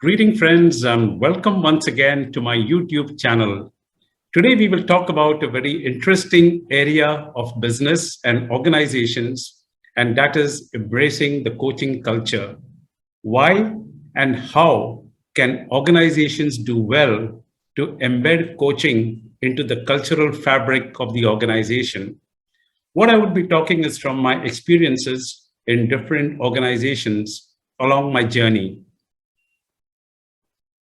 Greeting friends and welcome once again to my YouTube channel. Today we will talk about a very interesting area of business and organizations, and that is embracing the coaching culture. Why and how can organizations do well to embed coaching into the cultural fabric of the organization? What I would be talking is from my experiences in different organizations along my journey.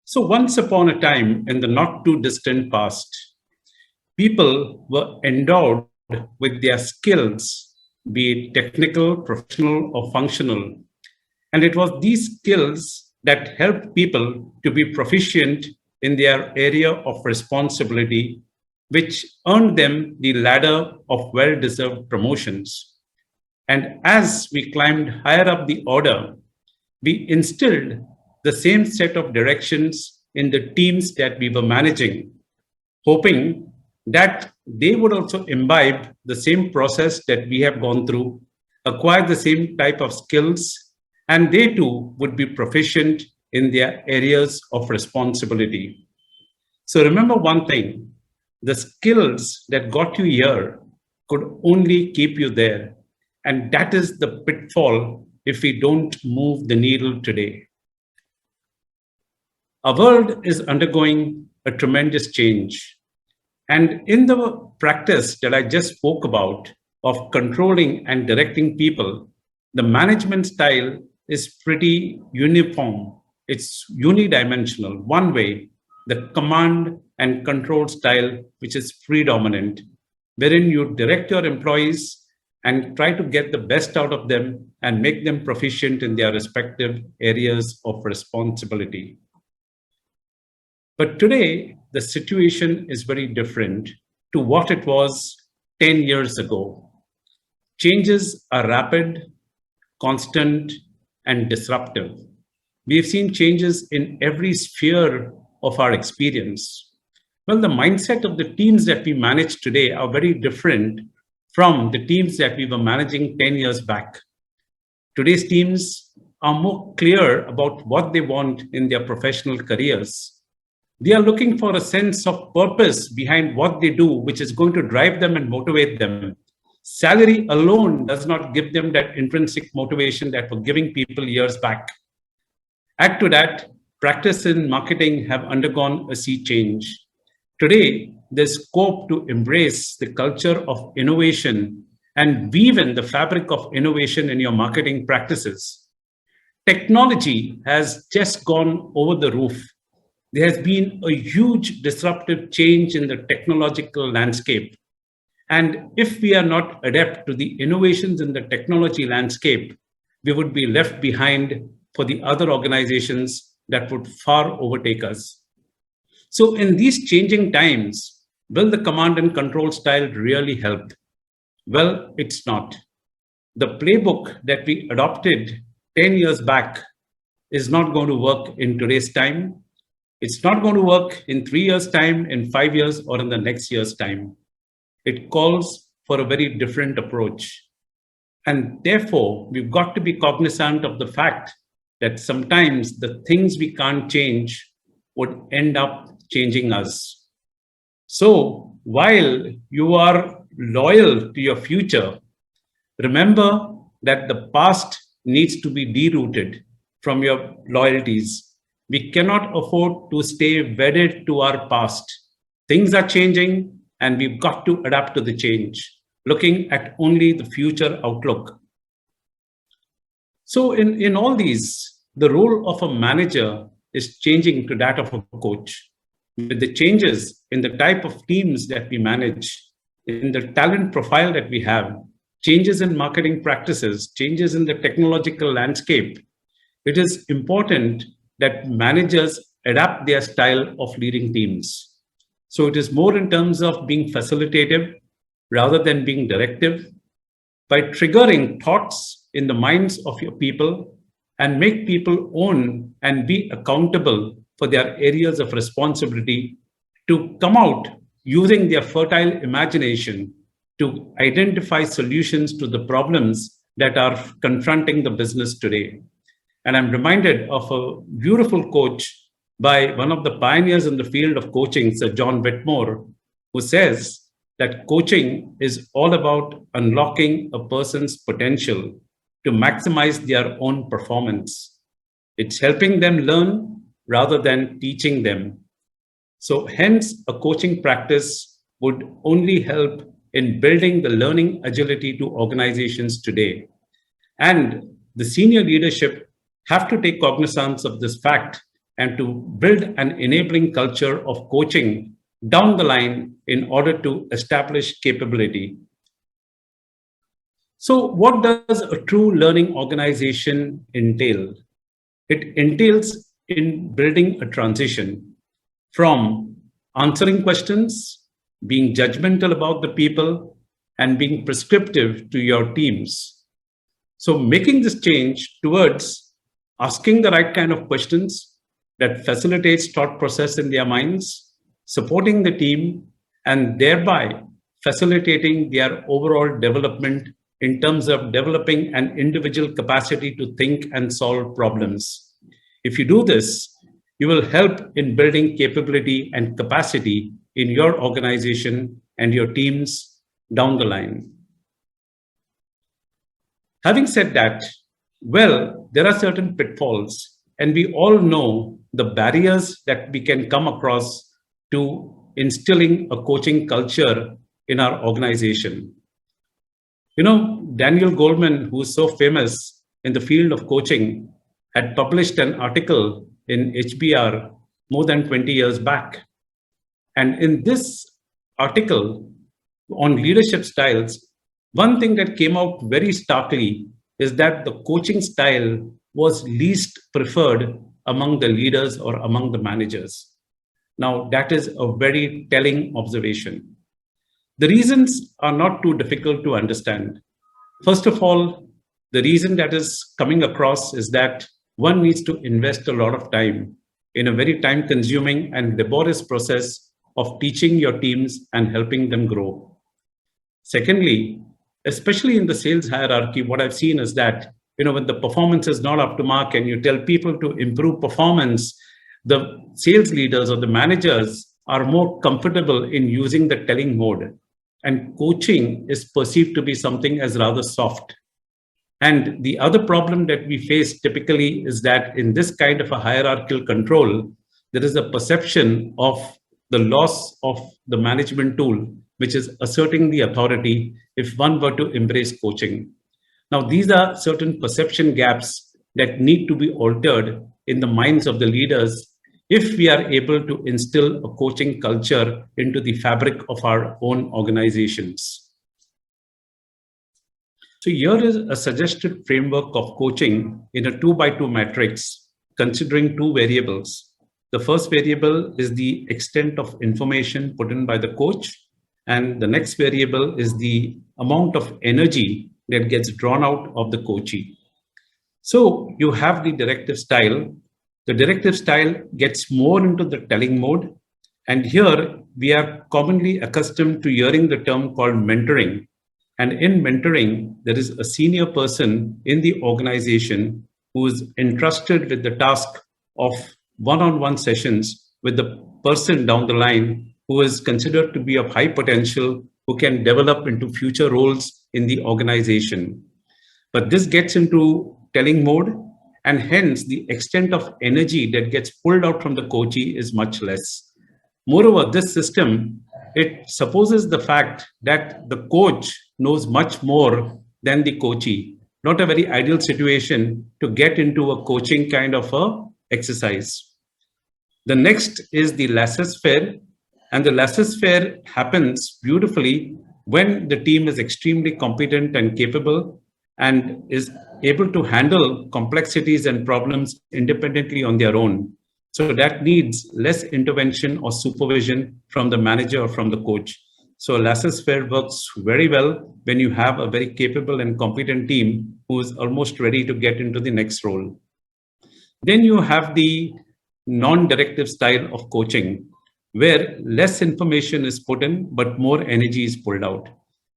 So, once upon a time in the not too distant past, people were endowed with their skills, be it technical, professional, or functional. And it was these skills that helped people to be proficient in their area of responsibility, which earned them the ladder of well deserved promotions. And as we climbed higher up the order, we instilled the same set of directions in the teams that we were managing, hoping that they would also imbibe the same process that we have gone through, acquire the same type of skills, and they too would be proficient in their areas of responsibility. So remember one thing, the skills that got you here could only keep you there. And that is the pitfall if we don't move the needle today. Our world is undergoing a tremendous change. And in the practice that I just spoke about of controlling and directing people, the management style is pretty uniform. It's unidimensional, one way, the command and control style, which is predominant, wherein you direct your employees and try to get the best out of them and make them proficient in their respective areas of responsibility. But today, the situation is very different to what it was 10 years ago. Changes are rapid, constant, and disruptive. We have seen changes in every sphere of our experience. Well, the mindset of the teams that we manage today are very different from the teams that we were managing 10 years back. Today's teams are more clear about what they want in their professional careers. They are looking for a sense of purpose behind what they do, which is going to drive them and motivate them. Salary alone does not give them that intrinsic motivation that were giving people years back. Add to that, practice in marketing have undergone a sea change. Today, there's scope to embrace the culture of innovation and weave in the fabric of innovation in your marketing practices. Technology has just gone over the roof. There has been a huge disruptive change in the technological landscape. And if we are not adept to the innovations in the technology landscape, we would be left behind for the other organizations that would far overtake us. So in these changing times, will the command and control style really help? Well, it's not. The playbook that we adopted 10 years back is not going to work in today's time. It's not going to work in 3 years' time, in 5 years, or in the next year's time. It calls for a very different approach. And therefore, we've got to be cognizant of the fact that sometimes the things we can't change would end up changing us. So while you are loyal to your future, remember that the past needs to be derooted from your loyalties. We cannot afford to stay wedded to our past. Things are changing and we've got to adapt to the change, looking at only the future outlook. So in all these, the role of a manager is changing to that of a coach. With the changes in the type of teams that we manage, in the talent profile that we have, changes in marketing practices, changes in the technological landscape, it is important that managers adapt their style of leading teams. So it is more in terms of being facilitative rather than being directive, by triggering thoughts in the minds of your people and make people own and be accountable for their areas of responsibility to come out using their fertile imagination to identify solutions to the problems that are confronting the business today. And I'm reminded of a beautiful quote by one of the pioneers in the field of coaching, Sir John Whitmore, who says that coaching is all about unlocking a person's potential to maximize their own performance. It's helping them learn rather than teaching them. So, hence, a coaching practice would only help in building the learning agility to organizations today. And the senior leadership have to take cognizance of this fact and to build an enabling culture of coaching down the line in order to establish capability. So, what does a true learning organization entail? It entails in building a transition from answering questions, being judgmental about the people, and being prescriptive to your teams. So, making this change towards asking the right kind of questions that facilitates thought process in their minds, supporting the team, and thereby facilitating their overall development in terms of developing an individual capacity to think and solve problems. If you do this, you will help in building capability and capacity in your organization and your teams down the line. Having said that, well, there are certain pitfalls, and we all know the barriers that we can come across to instilling a coaching culture in our organization. You know, Daniel Goleman, who is so famous in the field of coaching, had published an article in HBR more than 20 years back. And in this article on leadership styles, one thing that came out very starkly is that the coaching style was least preferred among the leaders or among the managers. Now, that is a very telling observation. The reasons are not too difficult to understand. First of all, the reason that is coming across is that one needs to invest a lot of time in a very time-consuming and laborious process of teaching your teams and helping them grow. Secondly, especially in the sales hierarchy, what I've seen is that, when the performance is not up to mark and you tell people to improve performance, the sales leaders or the managers are more comfortable in using the telling mode. And coaching is perceived to be something as rather soft. And the other problem that we face typically is that in this kind of a hierarchical control, there is a perception of the loss of the management tool, which is asserting the authority if one were to embrace coaching. Now, these are certain perception gaps that need to be altered in the minds of the leaders if we are able to instill a coaching culture into the fabric of our own organizations. So here is a suggested framework of coaching in a 2x2 matrix, considering two variables. The first variable is the extent of information put in by the coach, and the next variable is the amount of energy that gets drawn out of the coachee. So you have the directive style. The directive style gets more into the telling mode. And here we are commonly accustomed to hearing the term called mentoring. And in mentoring, there is a senior person in the organization who is entrusted with the task of one-on-one sessions with the person down the line who is considered to be of high potential, who can develop into future roles in the organization. But this gets into telling mode, and hence the extent of energy that gets pulled out from the coachee is much less. Moreover, this system, it supposes the fact that the coach knows much more than the coachee. Not a very ideal situation to get into a coaching kind of a exercise. The next is the laissez-faire, and the laissez-faire happens beautifully when the team is extremely competent and capable and is able to handle complexities and problems independently on their own. So that needs less intervention or supervision from the manager or from the coach. So laissez-faire works very well when you have a very capable and competent team who is almost ready to get into the next role. Then you have the non-directive style of coaching, where less information is put in, but more energy is pulled out.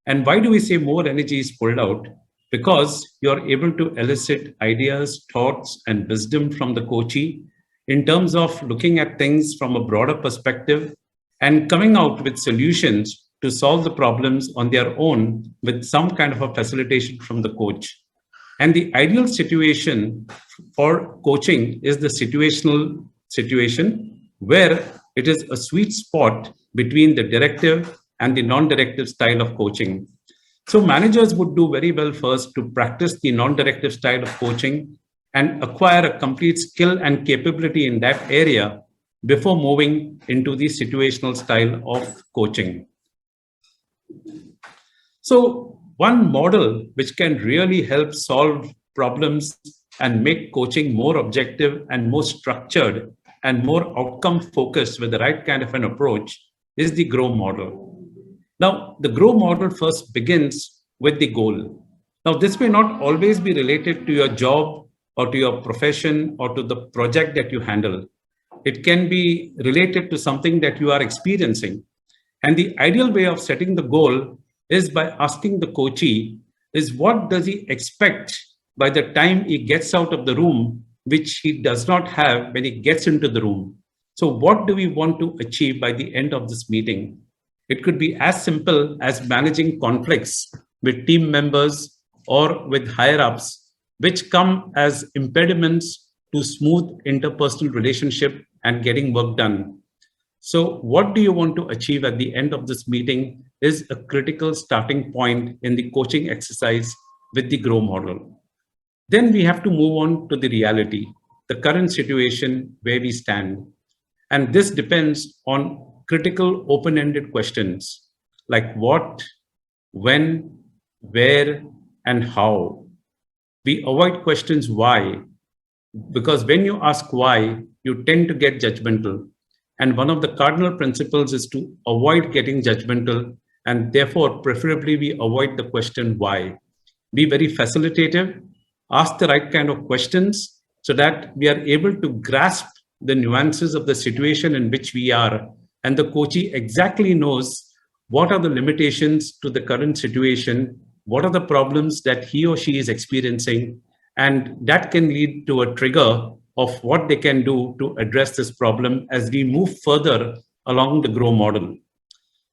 And why do we say more energy is pulled out? because you're able to elicit ideas, thoughts, and wisdom from the coachee in terms of looking at things from a broader perspective and coming out with solutions to solve the problems on their own with some kind of a facilitation from the coach. And the ideal situation for coaching is the situational situation where it is a sweet spot between the directive and the non-directive style of coaching. So managers would do very well first to practice the non-directive style of coaching and acquire a complete skill and capability in that area before moving into the situational style of coaching. So one model which can really help solve problems and make coaching more objective and more structured and more outcome focused with the right kind of an approach is the GROW model. Now, the GROW model first begins with the goal. Now, this may not always be related to your job or to your profession or to the project that you handle. It can be related to something that you are experiencing. And the ideal way of setting the goal is by asking the coachee is what does he expect by the time he gets out of the room, which he does not have when he gets into the room. So what do we want to achieve by the end of this meeting? It could be as simple as managing conflicts with team members or with higher ups, which come as impediments to smooth interpersonal relationship and getting work done. So what do you want to achieve at the end of this meeting is a critical starting point in the coaching exercise with the GROW model. Then we have to move on to the reality, the current situation where we stand. And this depends on critical open-ended questions like what, when, where, and how. We avoid questions why, because when you ask why, you tend to get judgmental. And one of the cardinal principles is to avoid getting judgmental, and therefore, preferably, we avoid the question why. Be very facilitative, ask the right kind of questions so that we are able to grasp the nuances of the situation in which we are. And the coachee exactly knows what are the limitations to the current situation, what are the problems that he or she is experiencing, and that can lead to a trigger of what they can do to address this problem as we move further along the GROW model.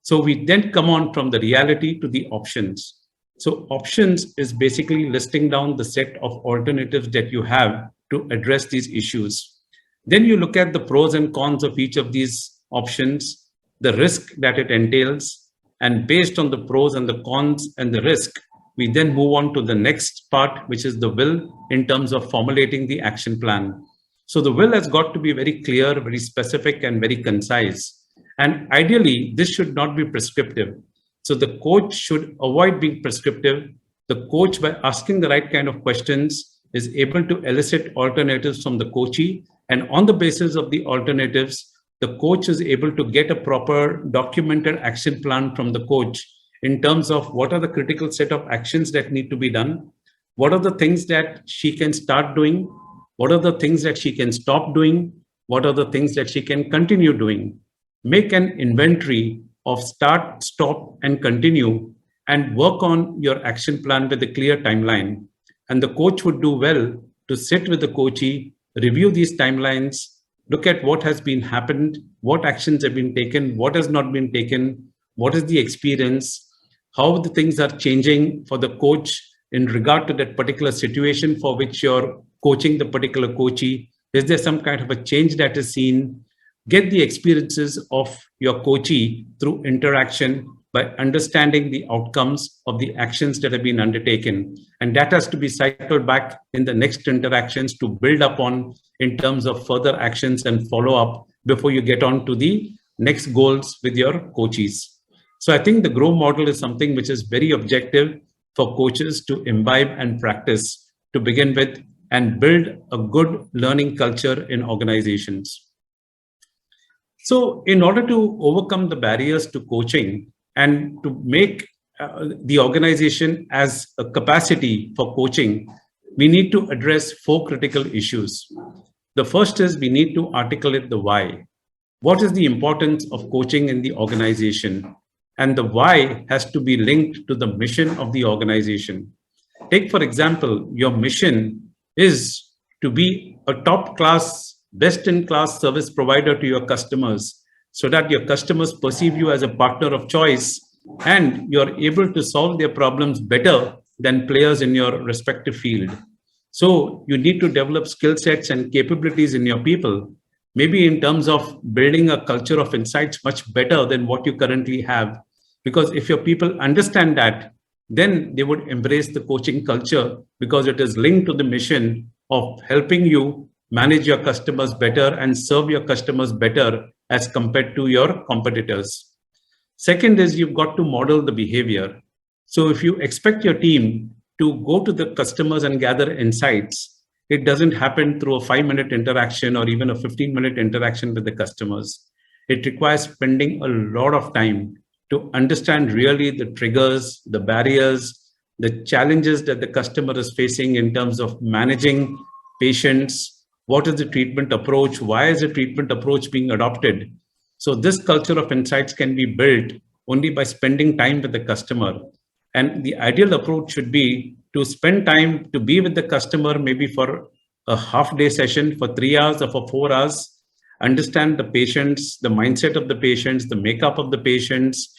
So we then come on from the reality to the options. So options is basically listing down the set of alternatives that you have to address these issues. Then you look at the pros and cons of each of these options, the risk that it entails, and based on the pros and the cons and the risk, we then move on to the next part, which is the will in terms of formulating the action plan. So the will has got to be very clear, very specific, and very concise. And ideally, this should not be prescriptive. So the coach should avoid being prescriptive. The coach, by asking the right kind of questions, is able to elicit alternatives from the coachee. And on the basis of the alternatives, the coach is able to get a proper documented action plan from the coach in terms of what are the critical set of actions that need to be done, what are the things that she can start doing, what are the things that she can stop doing, what are the things that she can continue doing. Make an inventory of start, stop, and continue, and work on your action plan with a clear timeline. And the coach would do well to sit with the coachee, review these timelines, look at what has been happened, what actions have been taken, what has not been taken, what is the experience, how the things are changing for the coach in regard to that particular situation for which you're coaching the particular coachee. Is there some kind of a change that is seen? Get the experiences of your coachee through interaction by understanding the outcomes of the actions that have been undertaken. And that has to be cycled back in the next interactions to build upon in terms of further actions and follow up before you get on to the next goals with your coachees. So I think the GROW model is something which is very objective for coaches to imbibe and practice to begin with and build a good learning culture in organizations. So in order to overcome the barriers to coaching and to make the organization as a capacity for coaching, we need to address 4 critical issues. The first is we need to articulate the why. What is the importance of coaching in the organization? And the why has to be linked to the mission of the organization. Take, for example, your mission is to be a top class, best in class service provider to your customers so that your customers perceive you as a partner of choice and you're able to solve their problems better than players in your respective field. So you need to develop skill sets and capabilities in your people, maybe in terms of building a culture of insights much better than what you currently have. Because if your people understand that, then they would embrace the coaching culture because it is linked to the mission of helping you manage your customers better and serve your customers better as compared to your competitors. Second is you've got to model the behavior. So if you expect your team to go to the customers and gather insights, it doesn't happen through a 5-minute interaction or even a 15-minute interaction with the customers. It requires spending a lot of time to understand really the triggers, the barriers, the challenges that the customer is facing in terms of managing patients. What is the treatment approach? Why is the treatment approach being adopted? So this culture of insights can be built only by spending time with the customer. And the ideal approach should be to spend time to be with the customer, maybe for a half-day session for 3 hours or for 4 hours, understand the patients, the mindset of the patients, the makeup of the patients,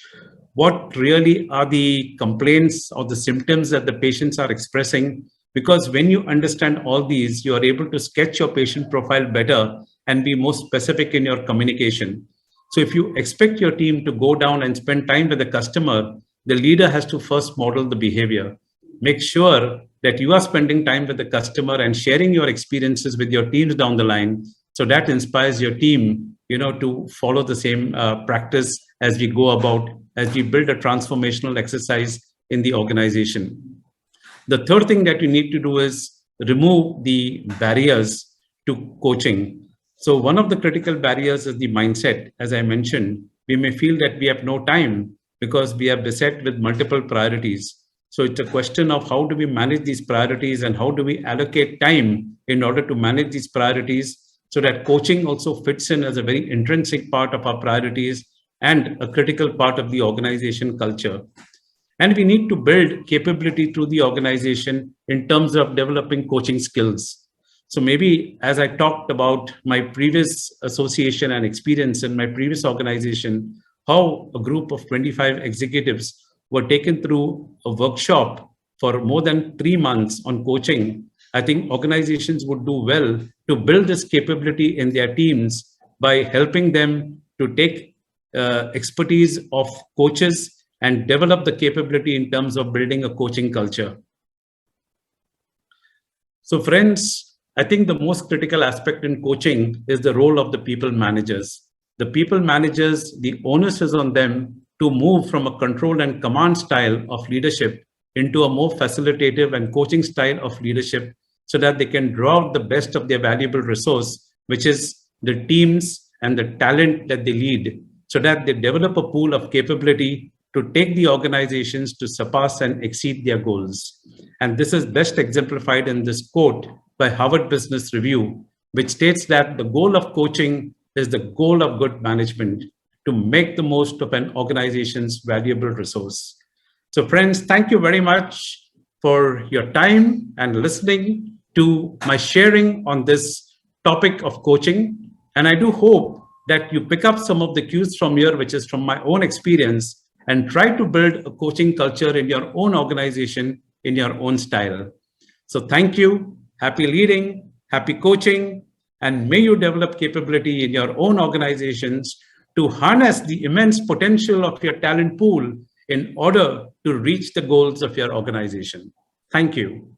what really are the complaints or the symptoms that the patients are expressing. Because when you understand all these, you are able to sketch your patient profile better and be more specific in your communication. So if you expect your team to go down and spend time with the customer, the leader has to first model the behavior. Make sure that you are spending time with the customer and sharing your experiences with your teams down the line. So that inspires your team, to follow the same practice as we go about, as we build a transformational exercise in the organization. The third thing that you need to do is remove the barriers to coaching. So one of the critical barriers is the mindset. As I mentioned, we may feel that we have no time because we are beset with multiple priorities. So it's a question of how do we manage these priorities and how do we allocate time in order to manage these priorities so that coaching also fits in as a very intrinsic part of our priorities and a critical part of the organization culture. And we need to build capability through the organization in terms of developing coaching skills. So maybe as I talked about my previous association and experience in my previous organization, how a group of 25 executives were taken through a workshop for more than 3 months on coaching, I think organizations would do well to build this capability in their teams by helping them to take expertise of coaches and develop the capability in terms of building a coaching culture. So friends, I think the most critical aspect in coaching is the role of the people managers. The people managers, the onus is on them to move from a control and command style of leadership into a more facilitative and coaching style of leadership so that they can draw out the best of their valuable resource, which is the teams and the talent that they lead, so that they develop a pool of capability to take the organizations to surpass and exceed their goals. And this is best exemplified in this quote by Harvard Business Review, which states that the goal of coaching is the goal of good management, to make the most of an organization's valuable resource. So friends, thank you very much for your time and listening to my sharing on this topic of coaching. And I do hope that you pick up some of the cues from here, which is from my own experience, and try to build a coaching culture in your own organization, in your own style. So thank you. Happy leading, happy coaching, and may you develop capability in your own organizations to harness the immense potential of your talent pool in order to reach the goals of your organization. Thank you.